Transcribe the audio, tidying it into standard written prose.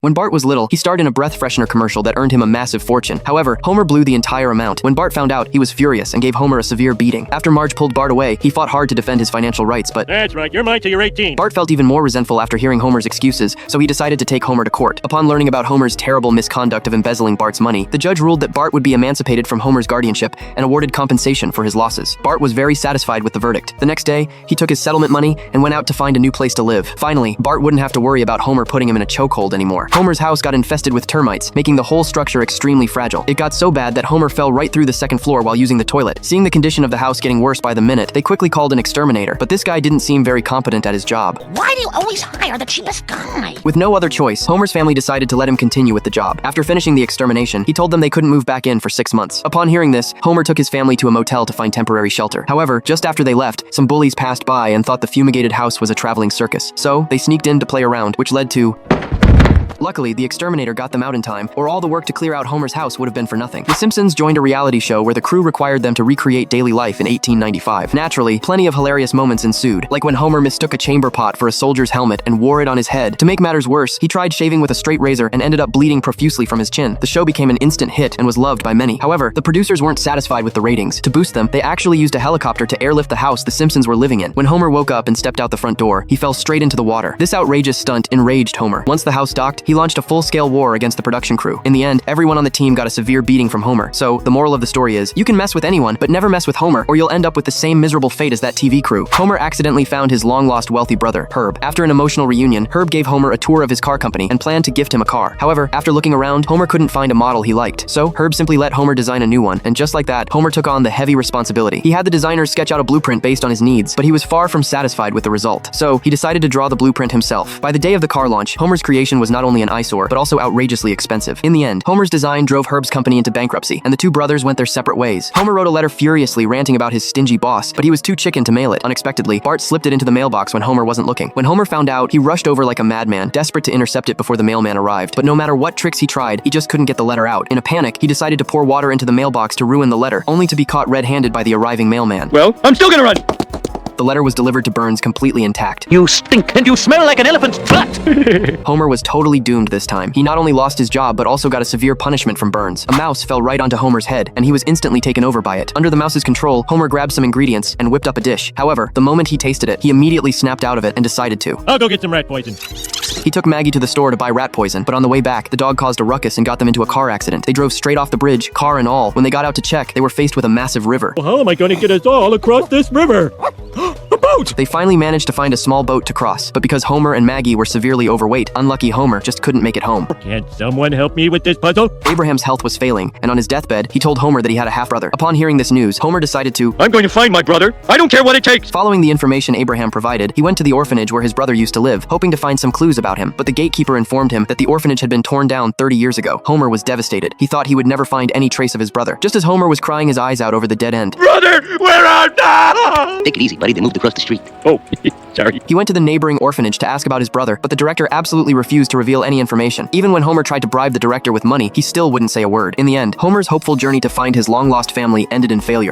When Bart was little, he starred in a breath freshener commercial that earned him a massive fortune. However, Homer blew the entire amount. When Bart found out, he was furious and gave Homer a severe beating. After Marge pulled Bart away, he fought hard to defend his financial rights, but That's right, you're mine till you're 18. Bart felt even more resentful after hearing Homer's excuses, so he decided to take Homer to court. Upon learning about Homer's terrible misconduct of embezzling Bart's money, the judge ruled that Bart would be emancipated from Homer's guardianship and awarded compensation for his losses. Bart was very satisfied with the verdict. The next day, he took his settlement money and went out to find a new place to live. Finally, Bart wouldn't have to worry about Homer putting him in a chokehold anymore. Homer's house got infested with termites, making the whole structure extremely fragile. It got so bad that Homer fell right through the second floor while using the toilet. Seeing the condition of the house getting worse by the minute, they quickly called an exterminator, but this guy didn't seem very competent at his job. Why do you always hire the cheapest guy? With no other choice, Homer's family decided to let him continue with the job. After finishing the extermination, he told them they couldn't move back in for 6 months. Upon hearing this, Homer took his family to a motel to find temporary shelter. However, just after they left, some bullies passed by and thought the fumigated house was a traveling circus. So, they sneaked in to play around, which led to... Luckily, the exterminator got them out in time, or all the work to clear out Homer's house would have been for nothing. The Simpsons joined a reality show where the crew required them to recreate daily life in 1895. Naturally, plenty of hilarious moments ensued, like when Homer mistook a chamber pot for a soldier's helmet and wore it on his head. To make matters worse, he tried shaving with a straight razor and ended up bleeding profusely from his chin. The show became an instant hit and was loved by many. However, the producers weren't satisfied with the ratings. To boost them, they actually used a helicopter to airlift the house the Simpsons were living in. When Homer woke up and stepped out the front door, he fell straight into the water. This outrageous stunt enraged Homer. Once the house docked, he launched a full-scale war against the production crew. In the end, everyone on the team got a severe beating from Homer. So, the moral of the story is, you can mess with anyone, but never mess with Homer, or you'll end up with the same miserable fate as that TV crew. Homer accidentally found his long-lost wealthy brother, Herb. After an emotional reunion, Herb gave Homer a tour of his car company and planned to gift him a car. However, after looking around, Homer couldn't find a model he liked. So, Herb simply let Homer design a new one, and just like that, Homer took on the heavy responsibility. He had the designers sketch out a blueprint based on his needs, but he was far from satisfied with the result. So, he decided to draw the blueprint himself. By the day of the car launch, Homer's creation was not only an eyesore, but also outrageously expensive. In the end, Homer's design drove Herb's company into bankruptcy, and the two brothers went their separate ways. Homer wrote a letter furiously ranting about his stingy boss, but he was too chicken to mail it. Unexpectedly, Bart slipped it into the mailbox when Homer wasn't looking. When Homer found out, he rushed over like a madman, desperate to intercept it before the mailman arrived. But no matter what tricks he tried, he just couldn't get the letter out. In a panic, he decided to pour water into the mailbox to ruin the letter, only to be caught red-handed by the arriving mailman. Well, I'm still gonna run! The letter was delivered to Burns completely intact. You stink and you smell like an elephant's butt! Homer was totally doomed this time. He not only lost his job, but also got a severe punishment from Burns. A mouse fell right onto Homer's head, and he was instantly taken over by it. Under the mouse's control, Homer grabbed some ingredients and whipped up a dish. However, the moment he tasted it, he immediately snapped out of it and decided to. I'll go get some rat poison. He took Maggie to the store to buy rat poison, but on the way back, the dog caused a ruckus and got them into a car accident. They drove straight off the bridge, car and all. When they got out to check, they were faced with a massive river. Well, how am I gonna get us all across this river? A boat! They finally managed to find a small boat to cross, but because Homer and Maggie were severely overweight, unlucky Homer just couldn't make it home. Can't someone help me with this puzzle? Abraham's health was failing, and on his deathbed, he told Homer that he had a half-brother. Upon hearing this news, Homer decided to... I'm going to find my brother. I don't care what it takes. Following the information Abraham provided, he went to the orphanage where his brother used to live, hoping to find some clues about him, but the gatekeeper informed him that the orphanage had been torn down 30 years ago. Homer was devastated. He thought he would never find any trace of his brother. Just as Homer was crying his eyes out over the dead end, Brother, where art thou? Take it easy, buddy. They moved across the street. Oh, sorry. he went to the neighboring orphanage to ask about his brother, but the director absolutely refused to reveal any information. Even when Homer tried to bribe the director with money, he still wouldn't say a word. In the end, Homer's hopeful journey to find his long-lost family ended in failure.